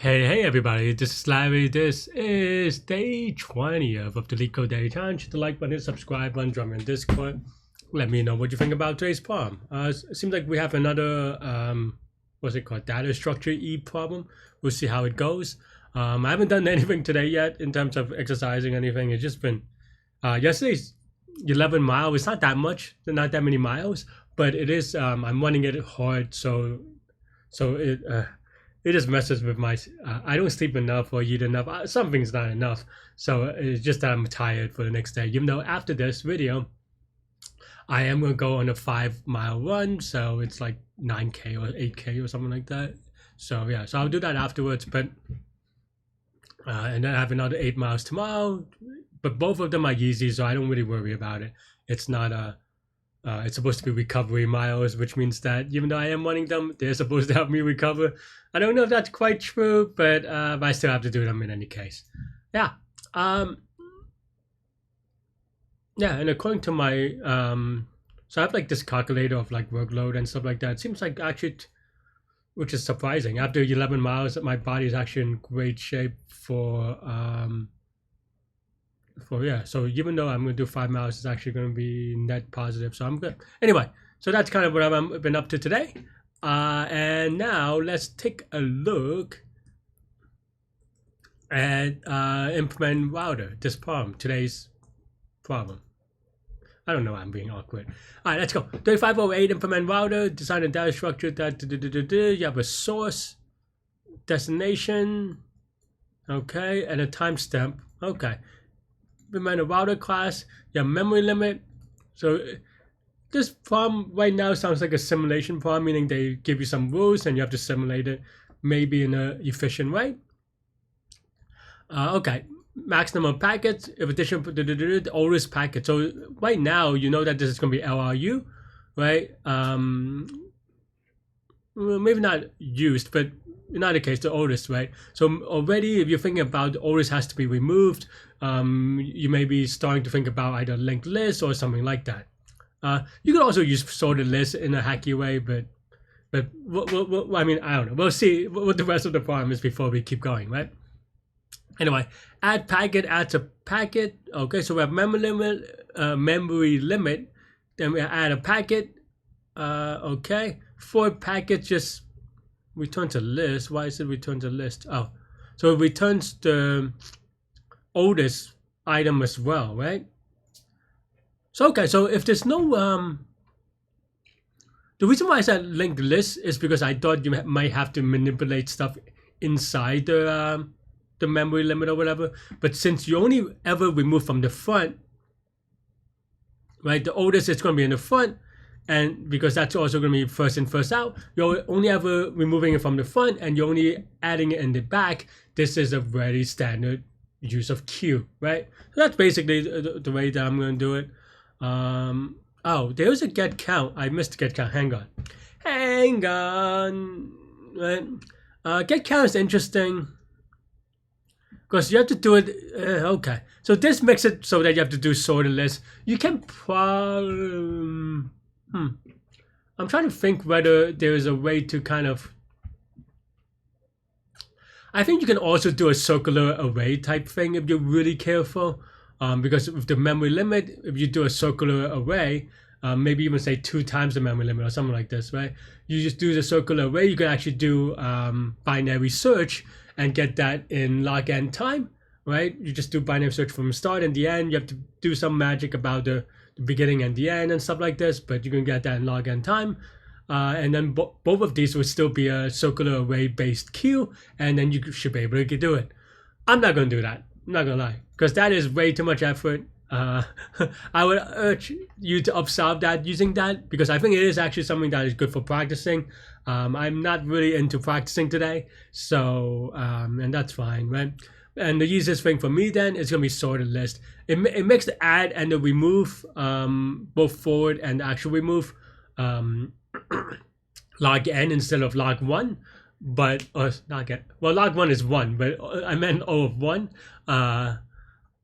Hey everybody, this is Larry. This is day 20th of the Leetcode Daily Challenge. Hit the like button, subscribe button, join me on Discord. Let me know what you think about today's problem. It seems like we have another, what's it called, data structure E problem. We'll see how it goes. I haven't done anything today yet in terms of exercising anything. It's just been, yesterday's 11 miles. It's not that much, not that many miles, but it is, I'm running it hard, so it just messes with my I don't sleep enough or eat enough. Something's not enough, so it's just that I'm tired for the next day. Even though after this video I am going to go on a 5-mile run, so it's like 9k or 8k or something like that. So yeah, so I'll do that afterwards, but and then I have another 8 miles tomorrow, but both of them are easy, so I don't really worry about it. It's not a it's supposed to be recovery miles, which means that even though I am running them, they're supposed to help me recover. I don't know if that's quite true, but I still have to do them in any case. Yeah. Yeah, and according to my, so I have like this calculator of like workload and stuff like that. It seems like actually, which is surprising. After 11 miles, my body is actually in great shape for yeah, so even though I'm going to do 5 miles, it's actually going to be net positive, so I'm good. Anyway, so that's kind of what I've been up to today. And now let's take a look at implement router, this problem, today's problem. I don't know, I'm being awkward. All right, let's go. 3508 implement router, design a data structure that you have a source, destination, okay, and a timestamp, okay. Implement a router class, you have memory limit. So this problem right now sounds like a simulation problem, meaning they give you some rules and you have to simulate it maybe in an efficient way. Okay, max number of packets, if addition, the oldest packet. So right now, you know that this is going to be LRU, right? Maybe not used, but in either case, the oldest, right? So already, if you're thinking about the oldest has to be removed, you may be starting to think about either linked list or something like that. You could also use sorted list in a hacky way, but I mean, I don't know. We'll see what the rest of the problem is before we keep going, right? Anyway, add packet adds a packet. Okay, so we have memory limit. Then we add a packet. Okay, for packet just return to list. Why is it return to list? Oh, so it returns the oldest item as well, right? So okay, so if there's no the reason why I said linked list is because I thought you might have to manipulate stuff inside the memory limit or whatever, but since you only ever remove from the front, right, the oldest is going to be in the front, and because that's also going to be first in first out, you're only ever removing it from the front and you're only adding it in the back. This is a very standard use of queue, right? So that's basically the way that I'm going to do it. Oh, there's a get count. I missed get count. Hang on. Right? Get count is interesting because you have to do it. Okay, so this makes it so that you have to do sorted list. You can probably. I'm trying to think whether there is a way to kind of. I think you can also do a circular array type thing if you're really careful. Because with the memory limit, if you do a circular array, maybe even say 2 times the memory limit or something like this, right? You just do the circular array, you can actually do binary search and get that in log n time, right? You just do binary search from the start and the end. You have to do some magic about the beginning and the end and stuff like this, but you can get that in log n time. And then both of these would still be a circular array based queue, and then you should be able to do it. I'm not going to do that. I'm not gonna lie, because that is way too much effort. I would urge you to observe that using that, because I think it is actually something that is good for practicing. I'm not really into practicing today, so and that's fine, right? And the easiest thing for me then is gonna be sorted list. It makes the add and the remove, both forward and the actual remove, log n instead of log 1. But not get well, log 1 is 1, but I meant O of 1.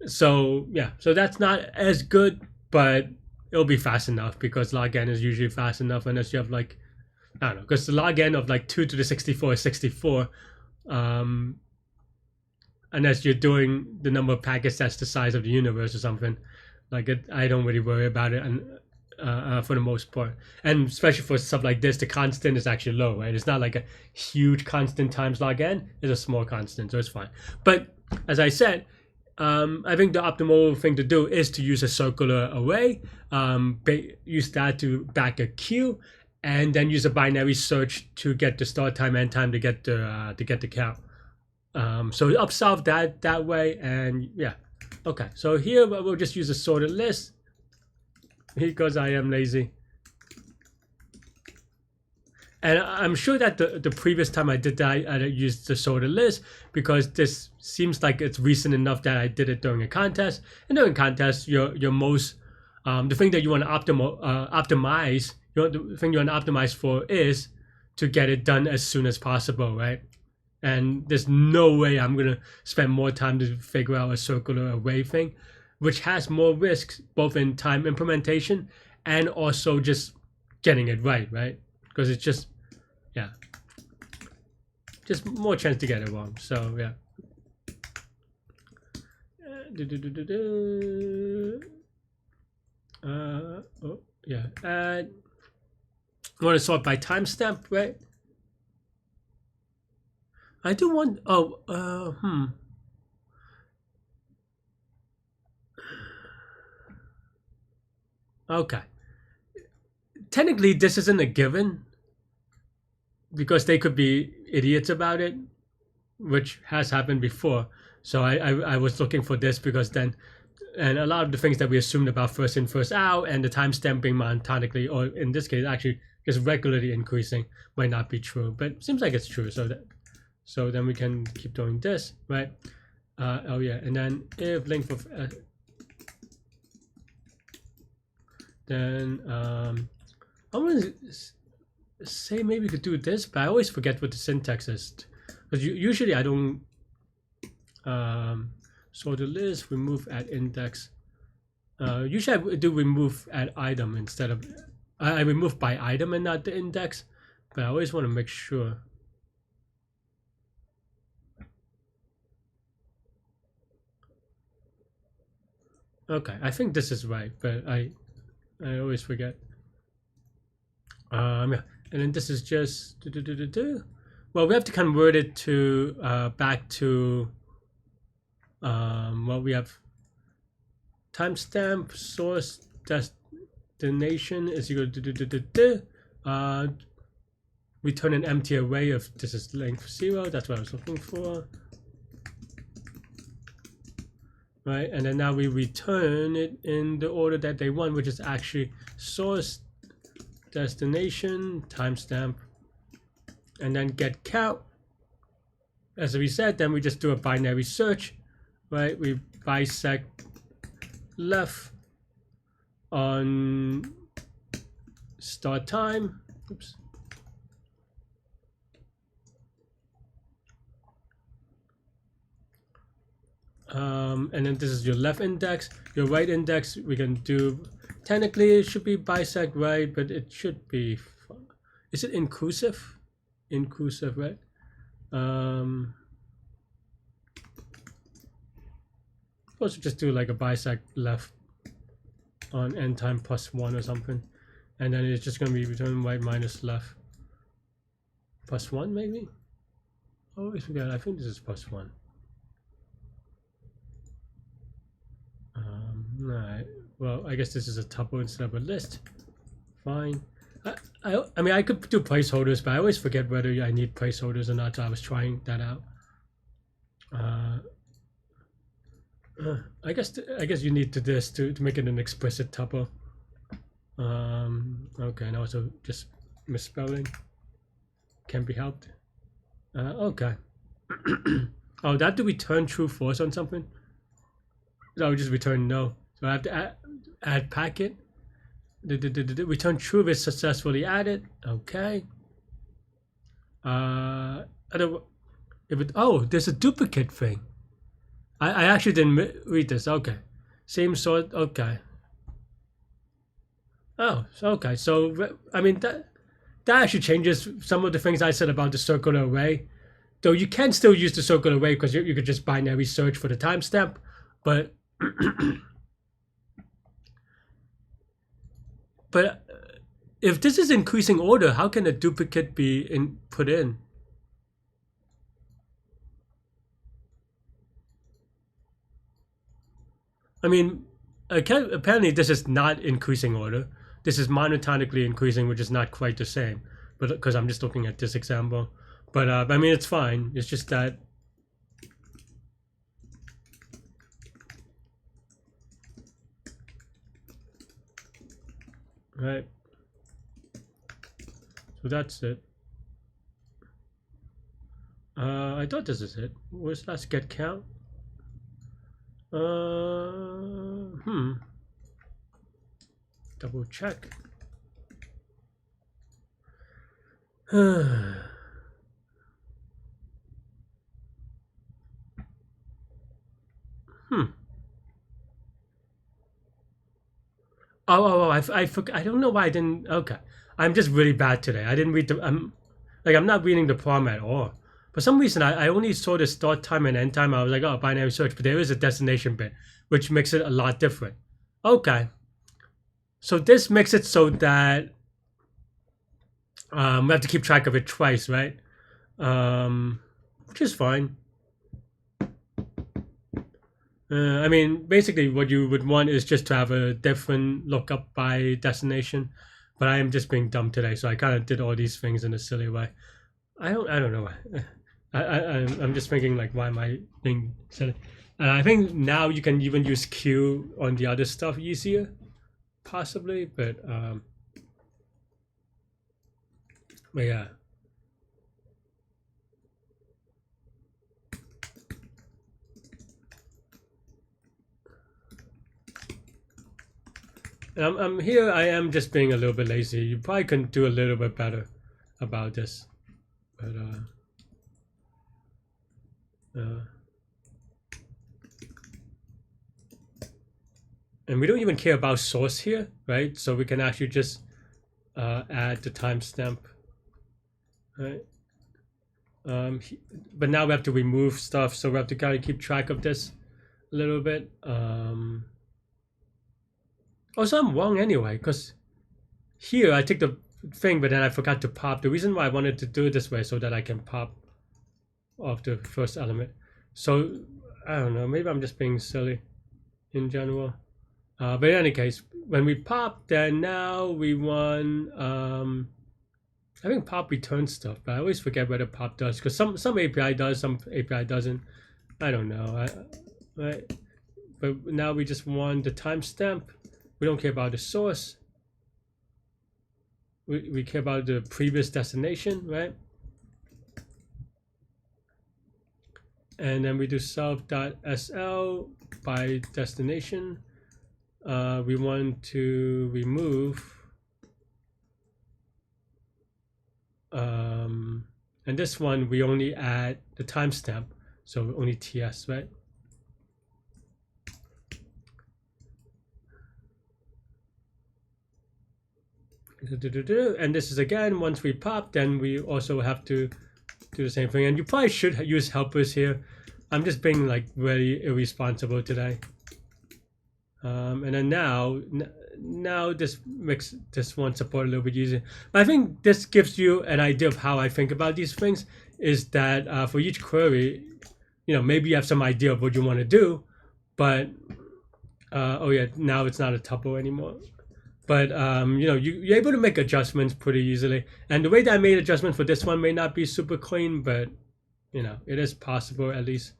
So yeah, so that's not as good, but it'll be fast enough because log n is usually fast enough unless you have like, I don't know, because the log n of like 2 to the 64 is 64. unless you're doing the number of packets that's the size of the universe or something. Like I don't really worry about it, and for the most part, and especially for stuff like this, the constant is actually low, right? It's not like a huge constant times log n; it's a small constant, so it's fine. But as I said, I think the optimal thing to do is to use a circular array, use that to back a queue, and then use a binary search to get the start time, end time, to get the count. So upsolve that way, and yeah. Okay, so here we'll just use a sorted list because I am lazy. And I'm sure that the previous time I did that, I used the sorted list because this seems like it's recent enough that I did it during a contest. And during a contest, your most the thing that you want to optimize, the thing you want to optimize for is to get it done as soon as possible, right? And there's no way I'm gonna spend more time to figure out a circular array thing, which has more risks both in time implementation and also just getting it right? Because it's just, yeah, just more chance to get it wrong. So yeah. Oh yeah. I want to sort by timestamp, right? I do want. Okay. Technically, this isn't a given because they could be idiots about it, which has happened before. So I was looking for this because then, and a lot of the things that we assumed about first in, first out, and the timestamp being monotonically, or in this case, actually just regularly increasing, might not be true. But it seems like it's true. So then we can keep doing this, right? Oh yeah, and then if length of then I want to say maybe we could do this, but I always forget what the syntax is because usually I don't sort the list, remove at index. Usually I do remove at item instead of I remove by item and not the index, but I always want to make sure. Okay, I think this is right, but I always forget. Yeah, and then this is just well, we have to convert it to back to well, we have timestamp source destination is equal to return an empty array of this is length 0. That's what I was looking for. Right, and then now we return it in the order that they want, which is actually source destination timestamp and then get count. As we said, then we just do a binary search, right? We bisect left on start time. Oops. And then this is your left index. Your right index, we can do, technically it should be bisect right, but it should be, is it inclusive? Inclusive, right? Supposed to just do like a bisect left on end time +1 or something. And then it's just going to be return right minus left +1 maybe? I always forget, I think this is +1. Alright, well, I guess this is a tuple instead of a list. Fine. I mean, I could do placeholders, but I always forget whether I need placeholders or not, so I was trying that out. I guess you need to this to make it an explicit tuple. Okay, and also just misspelling can be helped. Okay. Oh, that to return true false on something? So I would just return no. So I have to add packet. Return true if it's successfully added. Okay. If it, oh, there's a duplicate thing. I actually didn't read this. Okay. Same sort. Okay. Oh, okay. So I mean that actually changes some of the things I said about the circular array. Though you can still use the circular array because you could just binary search for the timestamp, but but if this is increasing order, how can a duplicate be put in? I mean, apparently this is not increasing order. This is monotonically increasing, which is not quite the same. But because I'm just looking at this example, but I mean it's fine. It's just that right. So that's it. I thought this is it. Where's last get count? Double check. I forgot. I don't know why I didn't. Okay, I'm just really bad today. I didn't read the. I'm not reading the prompt at all. For some reason, I only saw the start time and end time. I was like, oh, binary search, but there is a destination bit, which makes it a lot different. Okay, so this makes it so that we have to keep track of it twice, right? Which is fine. I mean, basically, what you would want is just to have a different lookup by destination. But I am just being dumb today, so I kind of did all these things in a silly way. I don't know why. I'm just thinking like, why am I being silly? And I think now you can even use Q on the other stuff easier, possibly. But yeah. I'm here. I am just being a little bit lazy. You probably can do a little bit better about this, but and we don't even care about source here, right? So we can actually just add the timestamp, right? But now we have to remove stuff, so we have to kind of keep track of this a little bit. Also, I'm wrong anyway, because here I take the thing, but then I forgot to pop. The reason why I wanted to do it this way so that I can pop off the first element. So I don't know, maybe I'm just being silly in general. But in any case, when we pop, then now we want I think pop returns stuff, but I always forget whether pop does, because some API does, some API doesn't. I don't know. Right? But now we just want the timestamp. We don't care about the source. We care about the previous destination, right? And then we do self.sl by destination. We want to remove and this one we only add the timestamp, so only TS, right? And this is again, once we pop, then we also have to do the same thing. And you probably should use helpers here. I'm just being like really irresponsible today. And then now this makes this one support a little bit easier. But I think this gives you an idea of how I think about these things, is that for each query, you know, maybe you have some idea of what you want to do, but oh yeah, now it's not a tuple anymore. But you know, you're able to make adjustments pretty easily. And the way that I made adjustment for this one may not be super clean, but you know, it is possible at least.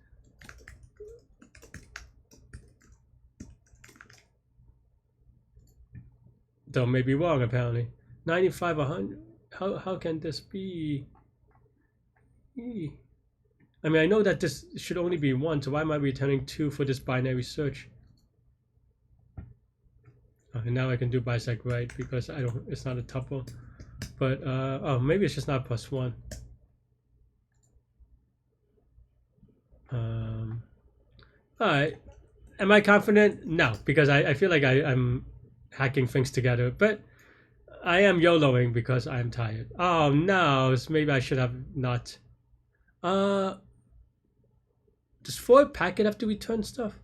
Though may be wrong apparently. 95, 100. How can this be? I mean, I know that this should only be 1, so why am I returning 2 for this binary search? And now I can do bisect right because I don't. It's not a tuple, but oh, maybe it's just not +1. All right. Am I confident? No, because I feel like I'm hacking things together, but I am YOLOing because I'm tired. Oh no, maybe I should have not. Uh, does for packet have to return stuff?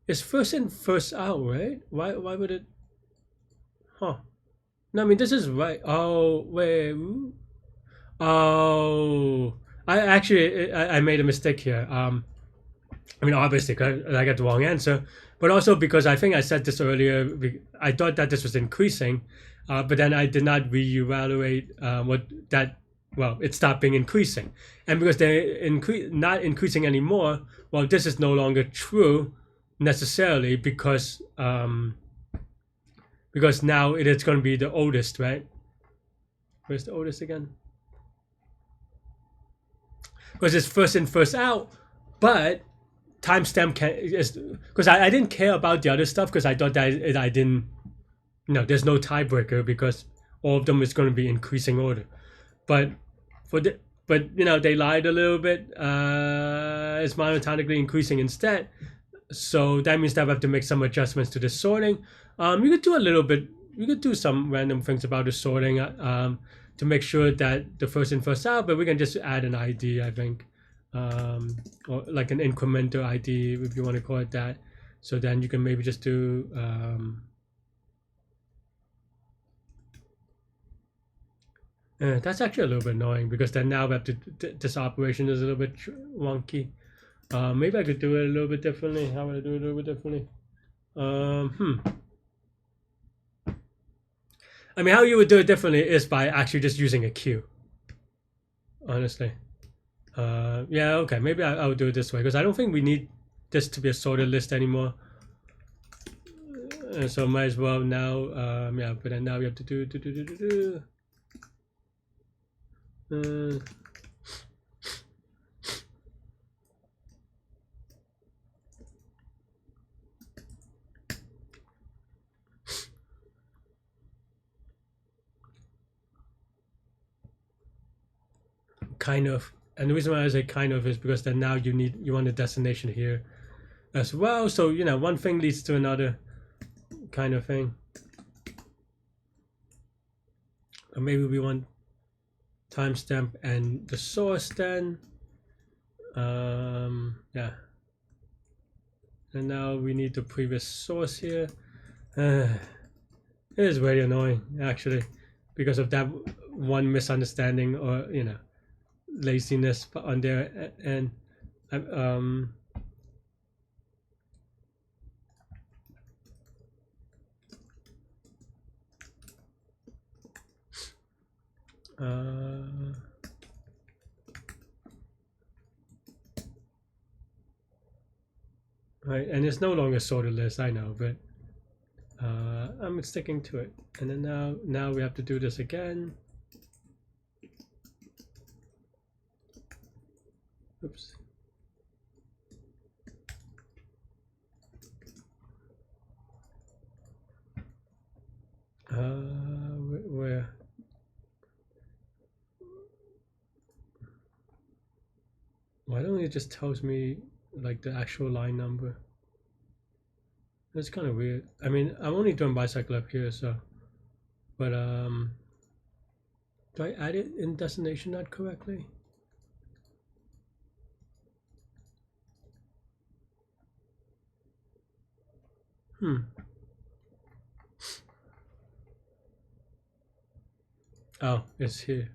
It's first in, first out, right? Why would it? Huh? No, I mean this is right. Oh wait. Oh, I made a mistake here. I mean, obviously, 'cause I got the wrong answer, but also because I think I said this earlier. I thought that this was increasing, but then I did not reevaluate what that. Well, it stopped being increasing, and because they're not increasing anymore. Well, this is no longer true necessarily because now it is going to be the oldest, right? Where's the oldest again? Because it's first in, first out, but timestamp can is because I didn't care about the other stuff because I thought that I didn't. No, there's no tiebreaker because all of them is going to be increasing order. But for the they lied a little bit. It's monotonically increasing instead. So that means that we have to make some adjustments to the sorting. You could do a little bit. You could do some random things about the sorting to make sure that the first in, first out. But we can just add an ID, I think, or like an incremental ID, if you want to call it that. So then you can maybe just do. That's actually a little bit annoying because then now we have to. This operation is a little bit wonky. Maybe I could do it a little bit differently. How would I do it a little bit differently? I mean, how you would do it differently is by actually just using a queue. Honestly. Yeah, okay. Maybe I would do it this way because I don't think we need this to be a sorted list anymore. So might as well now. Yeah, but then now we have to do. Kind of, and the reason why I say kind of is because then now you want a destination here as well. So one thing leads to another kind of thing. Or maybe we want timestamp and the source then. Yeah. And now we need the previous source here. It is very annoying actually because of that one misunderstanding or laziness on their end. Right, and it's no longer sorted list, I know, but I'm sticking to it. And then now we have to do this again. Oops. Where? Why don't it just tells me like the actual line number? That's kind of weird. I mean, I'm only doing bicycle up here, so. But do I add it in destination not correctly? Oh, it's here.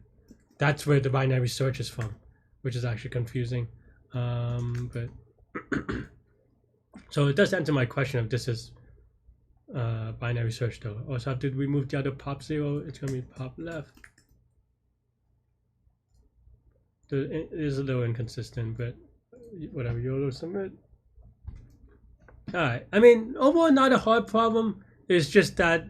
That's where the binary search is from, which is actually confusing. But so it does answer my question if this is binary search though. Also, did we move the other pop 0? It's gonna be pop left. It is a little inconsistent, but whatever. YOLO submit. All right. I mean, overall, not a hard problem. It's just that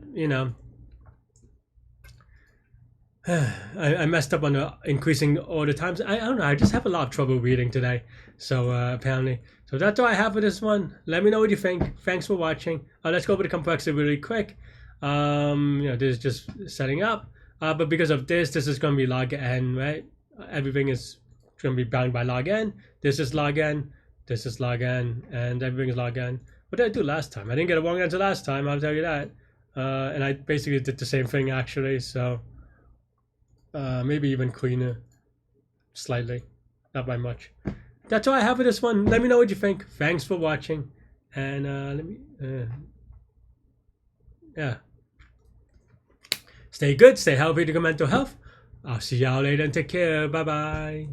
I messed up on the increasing order times. I don't know. I just have a lot of trouble reading today. So apparently. So that's all I have for this one. Let me know what you think. Thanks for watching. Let's go over the complexity really quick. This is just setting up. But because of this is going to be log n, right? Everything is going to be bound by log n. This is log n. This is log n. And everything is log n. What did I do last time? I didn't get a wrong answer last time. I'll tell you that. And I basically did the same thing actually. So maybe even cleaner. slightly, not by much. That's all I have for this one. Let me know what you think. Thanks for watching, and yeah, stay good, stay healthy to good mental health. I'll see y'all later and take care. Bye bye.